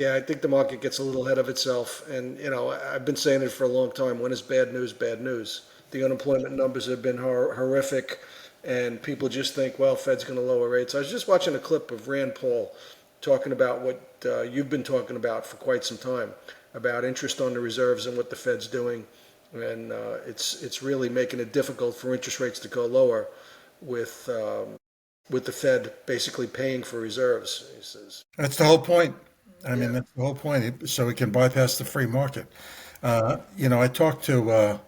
Yeah, I think the market gets a little ahead of itself. And, I've been saying it for a long time. When is bad news bad news? The unemployment numbers have been horrific, and people just think, well, Fed's going to lower rates. I was just watching a clip of Rand Paul talking about what you've been talking about for quite some time about interest on the reserves and what the Fed's doing. And it's really making it difficult for interest rates to go lower with the Fed basically paying for reserves. He says, That's the whole point. I mean, yeah. that's the whole point. So we can bypass the free market. I talked to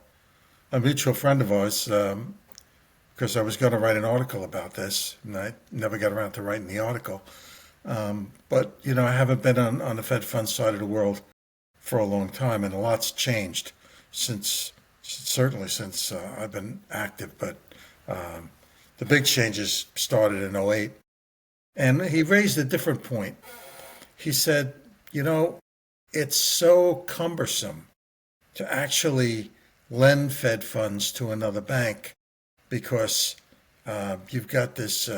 a mutual friend of ours because I was going to write an article about this, and I never got around to writing the article. But I haven't been on the Fed fund side of the world for a long time, and a lot's changed since certainly since I've been active. But the big changes started in '08, and he raised a different point. He said, it's so cumbersome to actually lend Fed funds to another bank because you've got this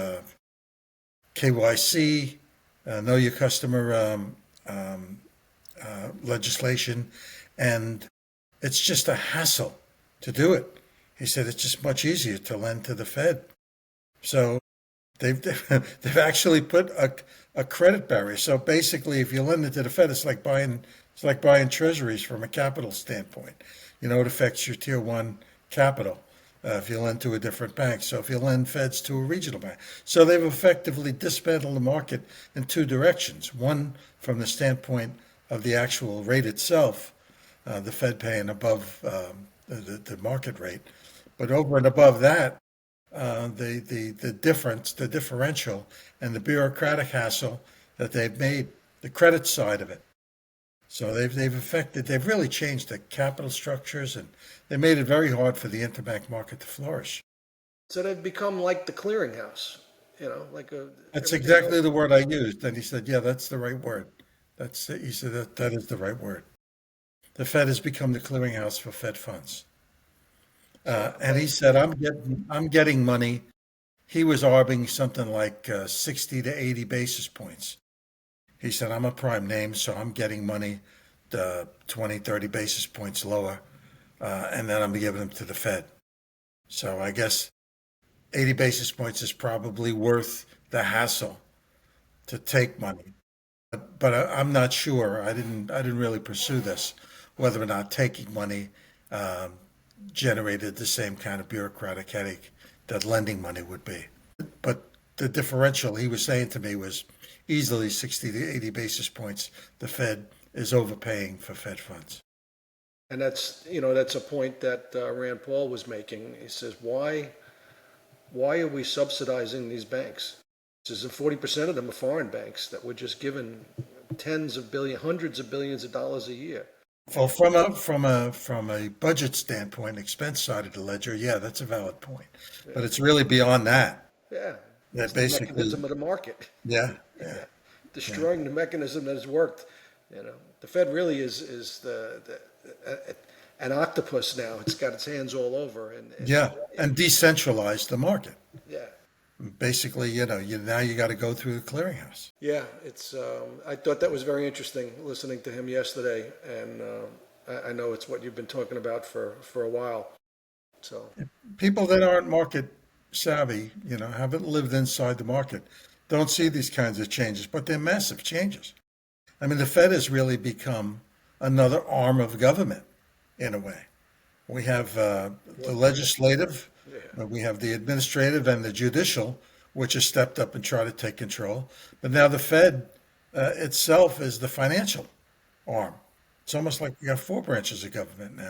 KYC, know your customer legislation, and it's just a hassle to do it. He said it's just much easier to lend to the Fed. So they've actually put a credit barrier. So basically, if you lend it to the Fed, it's like buying treasuries from a capital standpoint. It affects your tier one capital if you lend to a different bank. So if you lend Feds to a regional bank, so they've effectively dismantled the market in two directions. One, from the standpoint of the actual rate itself, the Fed paying above the market rate, but over and above that, the differential, and the bureaucratic hassle that they've made the credit side of it. So they've really changed the capital structures, and they made it very hard for the interbank market to flourish. So they've become like the clearinghouse, That's everything else. exactly the word I used, and he said, "Yeah, that's the right word." He said that is the right word. The Fed has become the clearinghouse for Fed funds, So, and he said, "I'm getting money." He was arbing something like 60 to 80 basis points. He said, I'm a prime name, so I'm getting money 20, 30 basis points lower, and then I'm giving them to the Fed. So I guess 80 basis points is probably worth the hassle to take money. But I'm not sure. I didn't really pursue this, whether or not taking money um, generated the same kind of bureaucratic headache that lending money would be. But the differential he was saying to me was easily 60 to 80 basis points. The Fed is overpaying for Fed funds. and that's a point that Rand Paul was making. He says, why are we subsidizing these banks? He says, 40% of them are foreign banks that we're just given tens of billions, hundreds of billions of dollars a year. Well, from a budget standpoint, expense side of the ledger, yeah, that's a valid point. Yeah, But it's really beyond that. yeah. That It's the basically, mechanism of the market. yeah, yeah, Yeah, yeah, destroying the mechanism that has worked. The Fed really is an octopus now. It's got its hands all over, yeah, and decentralize the market. yeah, Basically, now you got to go through the clearinghouse. yeah. It's I thought that was very interesting listening to him yesterday, and I know it's what you've been talking about for a while. So People that aren't market savvy, haven't lived inside the market, don't see these kinds of changes, but they're massive changes. I mean, the Fed has really become another arm of government in a way. We have the what? legislative, Yeah, we have the administrative and the judicial, which has stepped up and tried to take control. But now the Fed itself is the financial arm. It's almost like we have four branches of government now.